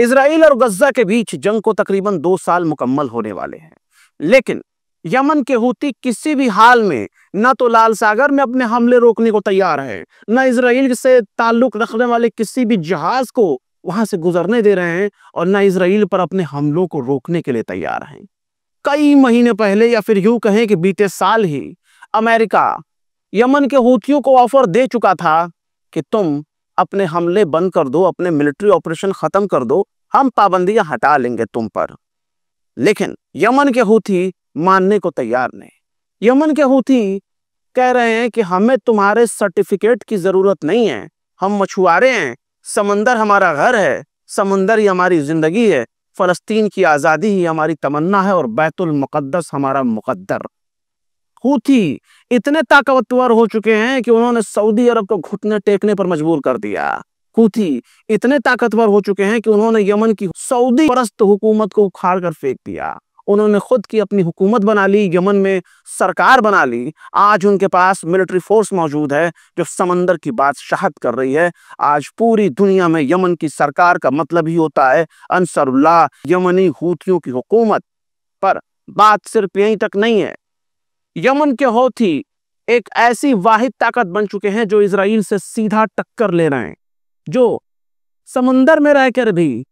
Israel और गज्जा के बीच जंग को तकरीबन 2 साल मुकम्मल होने वाले हैं, लेकिन यमन के हूती किसी भी हाल में न तो लाल सागर में अपने हमले रोकने को तैयार है, न इजराइल से ताल्लुक रखने वाले किसी भी जहाज को वहां से गुजरने दे रहे हैं, और न इजराइल पर अपने हमलों को रोकने के लिए तैयार हैं। कई महीने पहले, या फिर यूं कहें कि बीते साल ही, अमेरिका यमन के हूतियों को ऑफर दे चुका था कि तुम अपने हमले बंद कर दो, अपने मिलिट्री ऑपरेशन खत्म कर दो, हम पाबंदियां हटा लेंगे तुम पर। लेकिन यमन के हूती मानने को तैयार नहीं। यमन के हूती कह रहे हैं कि हमें तुम्हारे सर्टिफिकेट की जरूरत नहीं है, हम मछुआरे हैं, समंदर हमारा घर है, समंदर ही हमारी जिंदगी है, फलस्तीन की आजादी ही हमारी तमन्ना है और बैतुल मुकद्दस हमारा मुकद्दर। हूती इतने ताकतवर हो चुके हैं कि उन्होंने सऊदी अरब को घुटने टेकने पर मजबूर कर दिया। हूती इतने ताकतवर हो चुके हैं कि उन्होंने यमन की सऊदी परस्त हुकूमत को उखाड़ कर फेंक दिया। उन्होंने खुद की अपनी हुकूमत बना ली, यमन में सरकार बना ली। आज उनके पास मिलिट्री फोर्स मौजूद है जो समंदर की बादशाहत कर रही है। आज पूरी दुनिया में यमन की सरकार का मतलब ही होता है अंसरुल्लाह, यमनी हूतियों की हुकूमत। पर बात सिर्फ यहीं तक नहीं है। यमन के हूती एक ऐसी वाहिद ताकत बन चुके हैं जो इजराइल से सीधा टक्कर ले रहे हैं, जो समंदर में रहकर भी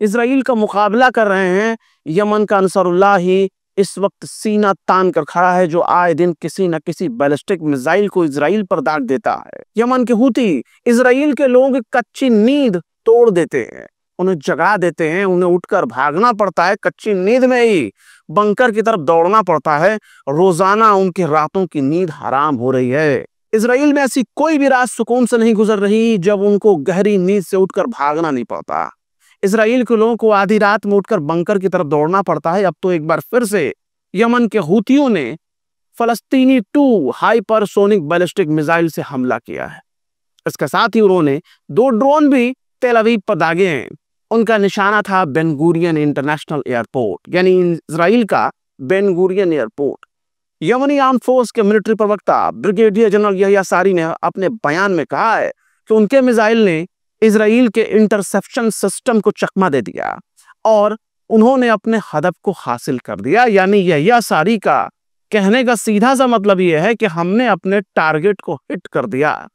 इजराइल का मुकाबला कर रहे हैं। यमन का अंसरुल्लाह ही इस वक्त सीना तान कर खड़ा है, जो आए दिन किसी न किसी बैलिस्टिक मिसाइल को इजराइल पर दाग देता है। यमन के हूती इजराइल के लोगों की कच्ची नींद तोड़ देते हैं, उन्हें जगा देते हैं, उन्हें उठकर भागना पड़ता है, कच्ची नींद में ही बंकर की तरफ दौड़ना पड़ता है। रोजाना उनके रातों की नींद हराम हो रही है। इजराइल में ऐसी कोई भी रात सुकून से नहीं गुजर रही जब उनको गहरी नींद से उठकर भागना नहीं पड़ता। इजराइल के लोगों को आधी रात में उठकर बंकर की तरफ दौड़ना पड़ता है। अब तो एक बार फिर से यमन के हूतियों ने फलस्तीनी 2 हाइपरसोनिक बैलिस्टिक मिसाइल से हमला किया है। इसके साथ ही उन्होंने 2 ड्रोन भी तेल अवीव पर दागे हैं। उनका निशाना था बेन गुरियन इंटरनेशनल एयरपोर्ट, यानी इजराइल का बेन गुरियन एयरपोर्ट। यमनी आर्म फोर्स के मिलिट्री प्रवक्ता ब्रिगेडियर जनरल यहया सारी ने अपने बयान में कहा है कि उनके मिसाइल ने इजराइल के इंटरसेप्शन सिस्टम को चकमा दे दिया और उन्होंने अपने हदफ को हासिल कर दिया। यानी यहया सारी का कहने का सीधा सा मतलब यह है कि हमने अपने टारगेट को हिट कर दिया,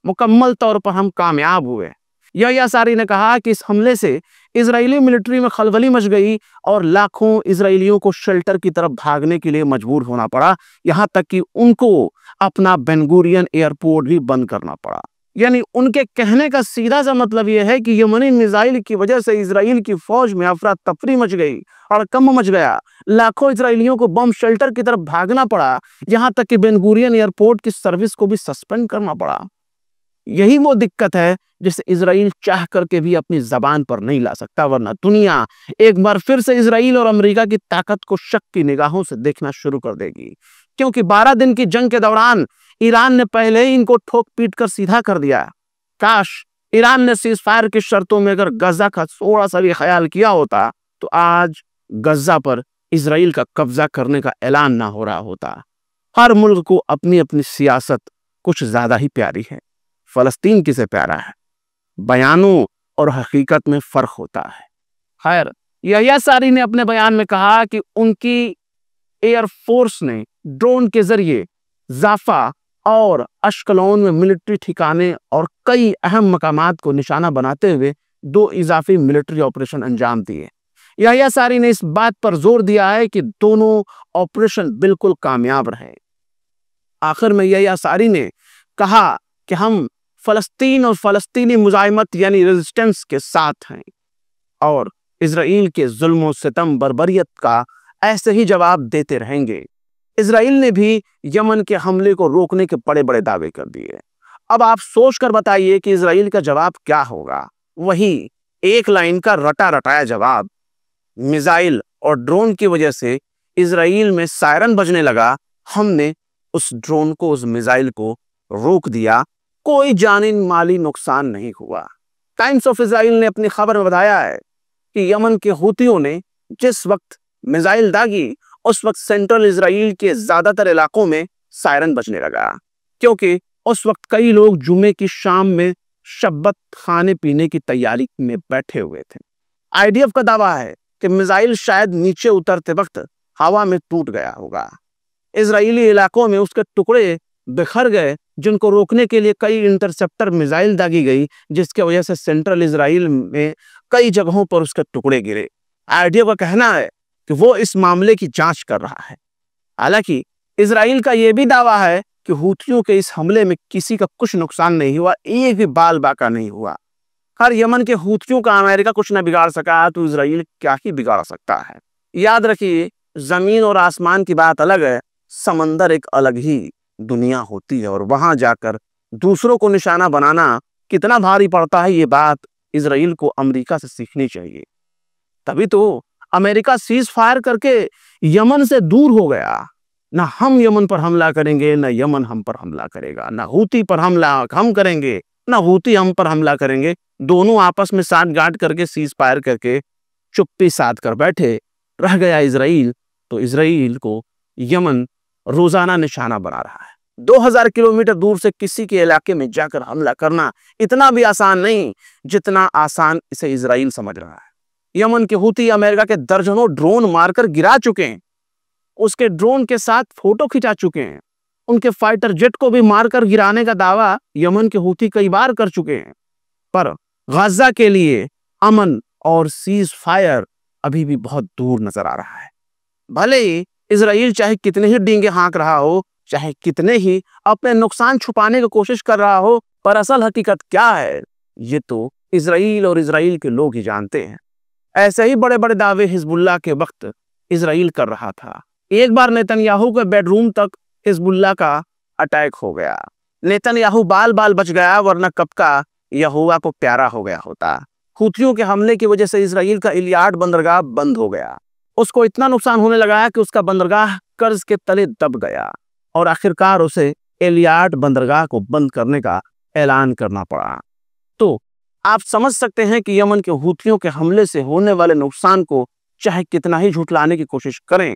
मुकम्मल तौर पर हम कामयाब हुए। यहया सारी ने कहा कि इस हमले से इजरायली मिलिट्री में खलबली मच गई और लाखों इजरायलियों को शेल्टर की तरफ भागने के लिए मजबूर होना पड़ा, यहां तक कि उनको अपना बेन गुरियन एयरपोर्ट भी बंद करना पड़ा। यानी उनके कहने का सीधा सा मतलब यह है कि यमनी मिसाइल की वजह से इजराइल की फौज में अफरा तफरी मच गई, हड़कंप मच गया, लाखों इजरायलियों को बम शेल्टर की तरफ भागना पड़ा, यहां तक कि बेन गुरियन एयरपोर्ट की सर्विस को भी सस्पेंड करना पड़ा। यही वो दिक्कत है जिसे इजराइल चाह करके भी अपनी जबान पर नहीं ला सकता, वरना दुनिया एक बार फिर से इजराइल और अमेरिका की ताकत को शक की निगाहों से देखना शुरू कर देगी। क्योंकि 12 दिन की जंग के दौरान ईरान ने पहले ही इनको ठोक पीट कर सीधा कर दिया। काश ईरान ने सीज फायर की शर्तों में अगर गजा का थोड़ा सा भी ख्याल किया होता तो आज गजा पर इजराइल का कब्जा करने का ऐलान ना हो रहा होता। हर मुल्क को अपनी अपनी सियासत कुछ ज्यादा ही प्यारी है। फलस्तीन किसे प्यारा है, बयानों और हकीकत में फर्क होता है। खैर, यहया सारी ने अपने बयान में कहा कि उनकी एयरफोर्स ने ड्रोन के जरिए जाफा और अश्कलोन में मिलिट्री ठिकाने और कई अहम मकामात को निशाना बनाते हुए 2 इजाफी मिलिट्री ऑपरेशन अंजाम दिए। यहया सारी ने इस बात पर जोर दिया है कि दोनों ऑपरेशन बिल्कुल कामयाब रहे। आखिर में यहया सारी ने कहा कि हम फलस्तीन और फलस्तीनी मुजाहिमत यानी रेजिस्टेंस के साथ हैं और इजराइल के जुल्म सितम बर्बरियत का ऐसे ही जवाब देते रहेंगे। इजराइल ने भी यमन के हमले को रोकने के बड़े बड़े दावे कर दिए। अब आप सोचकर बताइए कि इजराइल का जवाब क्या होगा। वही एक लाइन का रटा रटाया जवाब। मिसाइल और ड्रोन की वजह से इजराइल में सायरन बजने लगा, हमने उस ड्रोन को, उस मिसाइल को रोक दिया, कोई जानी माली नुकसान नहीं हुआ। टाइम्स ऑफ इजराइल ने अपनी खबर में बताया है कि यमन के हूतियों ने जिस वक्त मिसाइल दागी उस वक्त सेंट्रल इजराइल के ज्यादातर इलाकों में सायरन बजने लगा, क्योंकि उस वक्त कई लोग जुमे की शाम में शब्बत खाने पीने की तैयारी में बैठे हुए थे। आईडीएफ का दावा है कि मिसाइल शायद नीचे उतरते वक्त हवा में टूट गया होगा। इजरायली इलाकों में उसके टुकड़े बिखर गए, जिनको रोकने के लिए कई इंटरसेप्टर मिसाइल दागी गई, जिसकी वजह से सेंट्रल इजराइल में कई जगहों पर उसके टुकड़े गिरे। आईडीएफ का कहना है कि वो इस मामले की जांच कर रहा है। हालांकि इजराइल का यह भी दावा है कि हूथियों के इस हमले में किसी का कुछ नुकसान नहीं हुआ, एक भी बाल बाका नहीं हुआ। हर यमन के हूथियों का अमेरिका कुछ न बिगाड़ सका तो इजराइल क्या ही बिगाड़ सकता है। याद रखिए, जमीन और आसमान की बात अलग है, समंदर एक अलग ही दुनिया होती है, और वहां जाकर दूसरों को निशाना बनाना कितना भारी पड़ता है, ये बात इजराइल को अमेरिका से सीखनी चाहिए। तभी तो अमेरिका सीज फायर करके यमन से दूर हो गया। ना हम यमन पर हमला करेंगे, ना यमन हम पर हमला करेगा, ना हूती पर हमला हम करेंगे, ना हूती हम पर हमला करेंगे। दोनों आपस में साथ गांठ करके सीज फायर करके चुप्पी साध कर बैठे। रह गया इजराइल, तो इजराइल को यमन रोजाना निशाना बना रहा है। 2000 किलोमीटर दूर से किसी के इलाके में जाकर हमला करना इतना भी आसान नहीं जितना आसान इसे इजराइल समझ रहा है। यमन के हूती अमेरिका के दर्जनों ड्रोन मारकर गिरा चुके हैं, उसके ड्रोन के साथ फोटो खिंचा चुके हैं, उनके फाइटर जेट को भी मारकर गिराने का दावा यमन के हूती कई बार कर चुके हैं। पर गाजा के लिए अमन और सीज फायर अभी भी बहुत दूर नजर आ रहा है। भले ही इजराइल चाहे कितने ही डींगे हाँक रहा हो, चाहे कितने ही अपने नुकसान छुपाने की कोशिश कर रहा हो, पर असल हकीकत क्या है ये तो इजराइल और इजराइल के लोग ही जानते हैं। ऐसे ही बड़े बड़े दावे हिजबुल्लाह के वक्त इजराइल कर रहा था। एक बार नेतन्याहू के बेडरूम तक हिजबुल्लाह का अटैक हो गया। नेतन्याहू बाल बाल बच गया, वरना कब का यहोवा को प्यारा हो गया होता। हूथियों के हमले की वजह से इजराइल का इलियाड बंदरगाह बंद हो गया। उसको इतना नुकसान होने लगा कि उसका बंदरगाह कर्ज के तले दब गया और आखिरकार उसे इलियाड बंदरगाह को बंद करने का ऐलान करना पड़ा। तो आप समझ सकते हैं कि यमन के हूथियों के हमले से होने वाले नुकसान को चाहे कितना ही झुठलाने की कोशिश करें,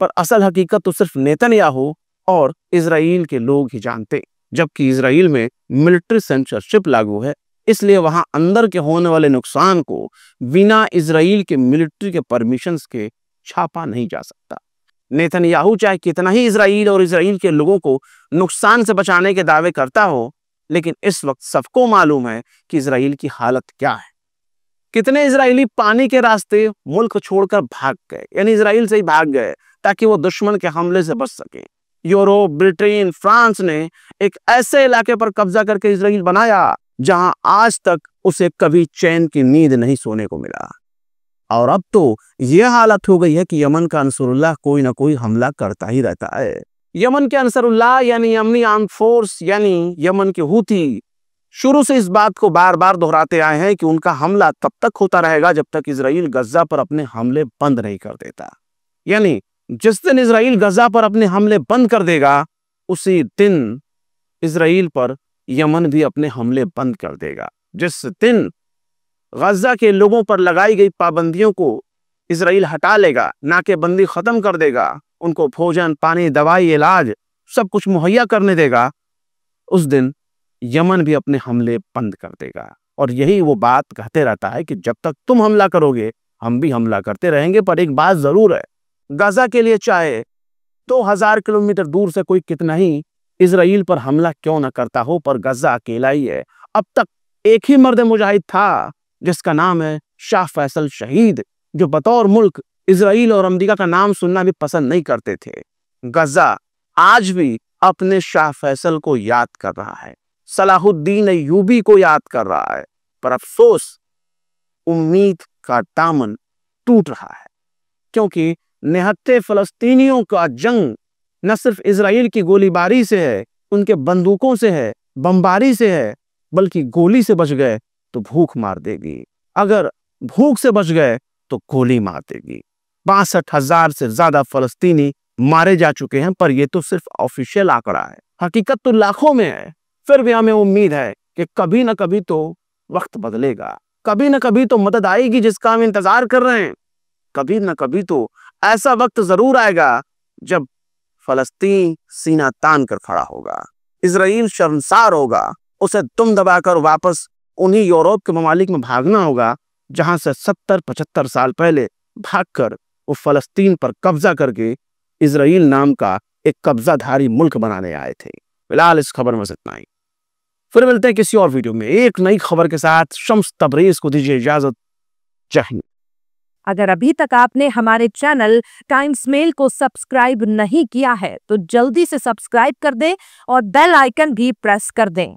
पर असल हकीकत तो सिर्फ नेतन्याहू और इजराइल के लोग ही जानते। जबकि इजराइल में मिलिट्री सेंसरशिप लागू है, इसलिए वहां अंदर के होने वाले नुकसान को बिना इजराइल के मिलिट्री के परमिशंस के छापा नहीं जा सकता। नेतन्याहू चाहे कितना ही इजराइल और इजराइल के लोगों को नुकसान से बचाने के दावे करता हो, लेकिन इस वक्त सबको मालूम है कि इजराइल की हालत क्या है। कितने इजरायली पानी के रास्ते मुल्क छोड़कर भाग गए, यानी इजराइल से ही भाग गए ताकि वो दुश्मन के हमले से बच सके। यूरोप, ब्रिटेन, फ्रांस ने एक ऐसे इलाके पर कब्जा करके इजराइल बनाया जहां आज तक उसे कभी चैन की नींद नहीं सोने को मिला। और अब तो यह हालत हो गई है कि यमन का अंसरुल्लाह कोई ना कोई हमला करता ही रहता है। यमन के अंसरुल्लाह यानी यमनी आर्म्ड फोर्स यानी यमन के हूती शुरू से इस बात को बार बार दोहराते आए हैं कि उनका हमला तब तक होता रहेगा जब तक इजराइल गजा पर अपने हमले बंद नहीं कर देता। यानी जिस दिन इजराइल गजा पर अपने हमले बंद कर देगा, उसी दिन इजराइल पर यमन भी अपने हमले बंद कर देगा। जिस दिन गजा के लोगों पर लगाई गई पाबंदियों को इजराइल हटा लेगा, नाकेबंदी खत्म कर देगा, उनको भोजन, पानी, दवाई, इलाज सब कुछ मुहैया करने देगा, उस दिन यमन भी अपने हमले बंद कर देगा। और यही वो बात कहते रहता है कि जब तक तुम हमला करोगे हम भी हमला करते रहेंगे। पर एक बात जरूर है, गजा के लिए चाहे 2000 किलोमीटर दूर से कोई कितना ही इजराइल पर हमला क्यों न करता हो, पर गजा अकेला ही है। अब तक एक ही मर्द मुजाहिद था जिसका नाम है शाह फैसल शहीद, जो बतौर मुल्क इजराइल और अमेरिका का नाम सुनना भी पसंद नहीं करते थे। गजा आज भी अपने शाह फैसल को याद कर रहा है, सलाहुद्दीन अय्यूबी को याद कर रहा है। पर अफसोस, उम्मीद का दामन टूट रहा है, क्योंकि निहत्थे फलस्तीनियों का जंग न सिर्फ इजराइल की गोलीबारी से है, उनके बंदूकों से है, बमबारी से है, बल्कि गोली से बच गए तो भूख मार देगी, अगर भूख से बच गए तो गोली मार देगी। 62,000 से ज्यादा फलस्तीनी मारे जा चुके हैं, पर यह तो सिर्फ ऑफिशियल आंकड़ा है, हकीकत तो लाखों में है। फिर भी हमें उम्मीद है कि कभी ना कभी तो वक्त बदलेगा, कभी ना कभी तो मदद आएगी जिसका हम इंतजार कर रहे हैं। कभी ना कभी तो ऐसा वक्त जरूर आएगा जब फलस्तीन सीना तान कर खड़ा होगा, इजराइल शर्मसार होगा, उसे दुम दबाकर वापस उन्हीं यूरोप के ममालिक में भागना होगा जहां से 70-75 साल पहले भागकर वो फलस्तीन पर कब्जा करके इजराइल नाम का एक कब्जाधारी मुल्क बनाने आए थे। फिलहाल इस खबर में इतना ही। फिर मिलते हैं किसी और वीडियो में एक नई खबर के साथ। शम्स तबरेज को दीजिए इजाजत। जय हिंद। अगर अभी तक आपने हमारे चैनल टाइम्स मेल को सब्सक्राइब नहीं किया है तो जल्दी से सब्सक्राइब कर दें और बेल आइकन भी प्रेस कर दें।